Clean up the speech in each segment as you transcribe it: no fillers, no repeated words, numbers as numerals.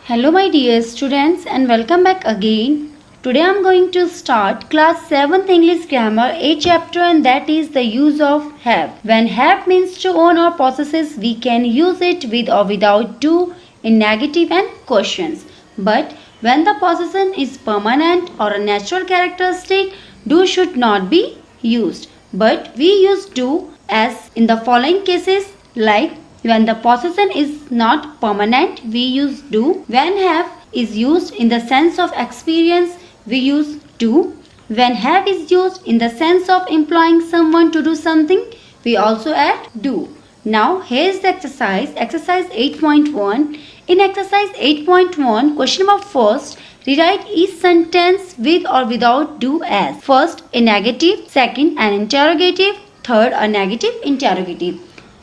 Hello my dear students and welcome back again. Today I am going to start class 7th English grammar a chapter, and that is the use of have. When have means to own or possesses, we can use it with or without do in negative and questions. But when the possession is permanent or a natural characteristic, do should not be used. But we use do as in the following cases, like when the possession is not permanent, we use do. When have is used in the sense of experience, we use do. When have is used in the sense of employing someone to do something, we also add do. Now here is the exercise 8.1. In exercise 8.1, question number first, rewrite each sentence with or without do as. First, a negative, second, an interrogative, third, a negative interrogative.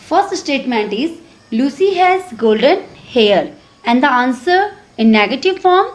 First statement is Lucy has golden hair, and the answer in negative form,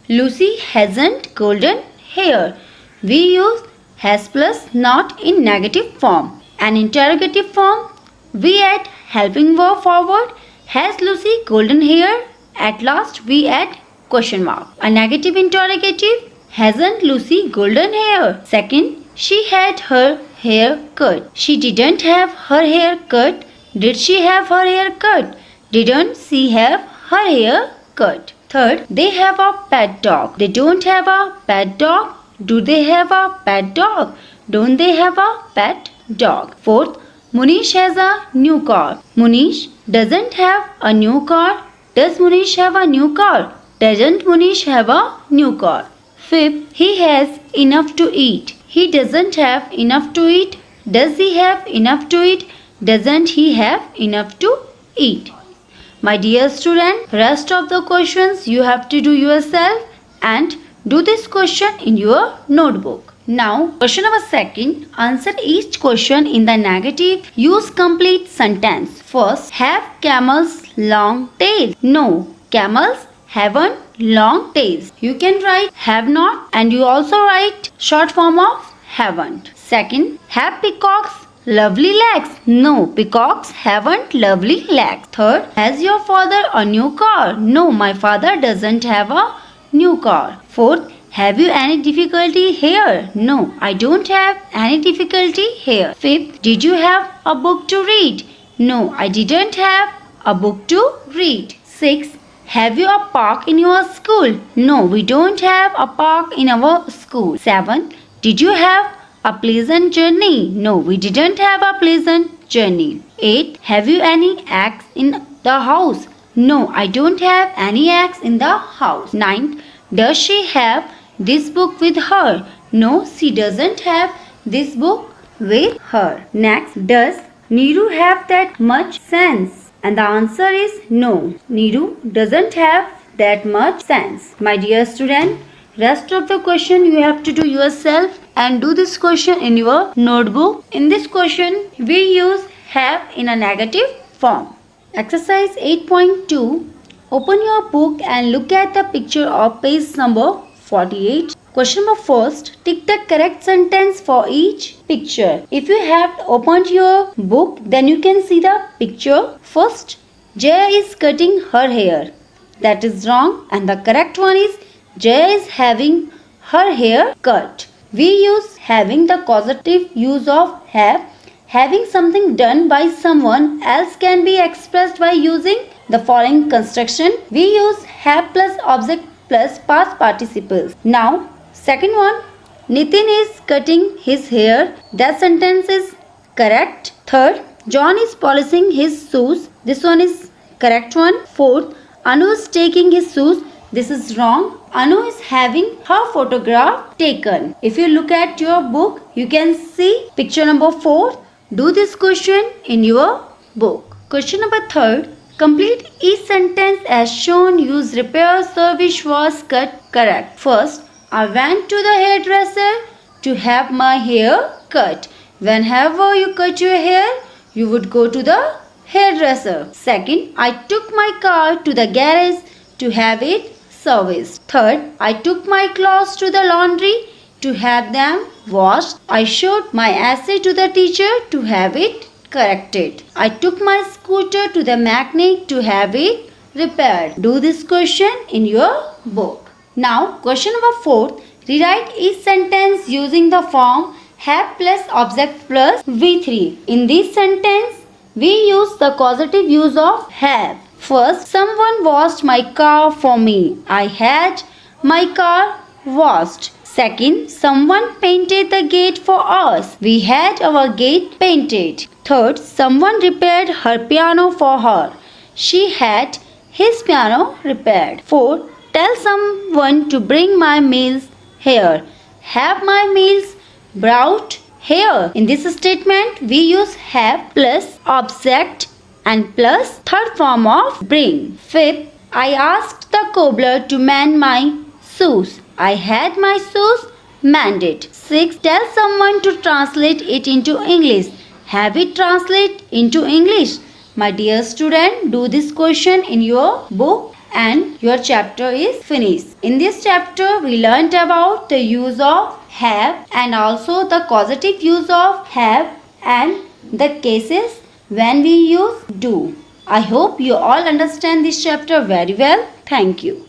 Lucy hasn't golden hair. We use has plus not in negative form. An interrogative form, we add helping verb forward. Has Lucy golden hair? At last we add question mark. A negative interrogative, hasn't Lucy golden hair? Second, she had her hair cut. She didn't have her hair cut. Did she have her hair cut? Didn't she have her hair cut? Third, they have a pet dog. They don't have a pet dog. Do they have a pet dog? Don't they have a pet dog? Fourth, Munish has a new car. Munish doesn't have a new car. Does Munish have a new car? Doesn't Munish have a new car? Fifth, he has enough to eat. He doesn't have enough to eat. Does he have enough to eat? Doesn't he have enough to eat? My dear student, rest of the questions you have to do yourself and do this question in your notebook. Now, question number second, answer each question in the negative. Use complete sentence. First, have camels long tails? No, camels haven't long tails. You can write have not, and you also write short form of haven't. Second, have peacocks lovely legs? No, peacocks haven't lovely legs. Third, has your father a new car? No, my father doesn't have a new car. Fourth, have you any difficulty here? No, I don't have any difficulty here. Fifth, did you have a book to read? No, I didn't have a book to read. Sixth, have you a park in your school? No, we don't have a park in our school. Seventh, did you have a pleasant journey? No, we didn't have a pleasant journey. 8. Have you any eggs in the house? No, I don't have any eggs in the house. 9. Does she have this book with her? No, she doesn't have this book with her. Next, does Neeru have that much sense? And the answer is no. Neeru doesn't have that much sense. My dear student, rest of the question you have to do yourself and do this question in your notebook. In this question, we use have in a negative form. Exercise 8.2. Open your book and look at the picture of page number 48. Question number first, tick the correct sentence for each picture. If you have opened your book, then you can see the picture. First, Jaya is cutting her hair. That is wrong, and the correct one is Jaya is having her hair cut. We use having the causative use of have. Having something done by someone else can be expressed by using the following construction. We use have plus object plus past participles. Now, second one, Nitin is cutting his hair. That sentence is correct. Third, John is polishing his shoes. This one is correct one. Fourth, Anu is taking his shoes. This is wrong. Anu is having her photograph taken. If you look at your book, you can see picture number 4. Do this question in your book. Question number 3. Complete each sentence as shown. Use repair, service, was, cut, correct. First, I went to the hairdresser to have my hair cut. Whenever you cut your hair, you would go to the hairdresser. Second, I took my car to the garage to have it serviced. Third, I took my clothes to the laundry to have them washed. I showed my essay to the teacher to have it corrected. I took my scooter to the mechanic to have it repaired. Do this question in your book. Now, question number 4. Rewrite each sentence using the form have plus object plus V3. In this sentence, we use the causative use of have. First, someone washed my car for me. I had my car washed. Second, someone painted the gate for us. We had our gate painted. Third, someone repaired her piano for her. She had his piano repaired. Fourth, tell someone to bring my meals here. Have my meals brought here. In this statement, we use have plus object and plus third form of bring. Fifth, I asked the cobbler to mend my shoes. I had my shoes mended. Sixth, tell someone to translate it into English. Have it translate into English. My dear student, do this question in your book and your chapter is finished. In this chapter, we learnt about the use of have and also the causative use of have and the cases when we use do. I hope you all understand this chapter very well. Thank you.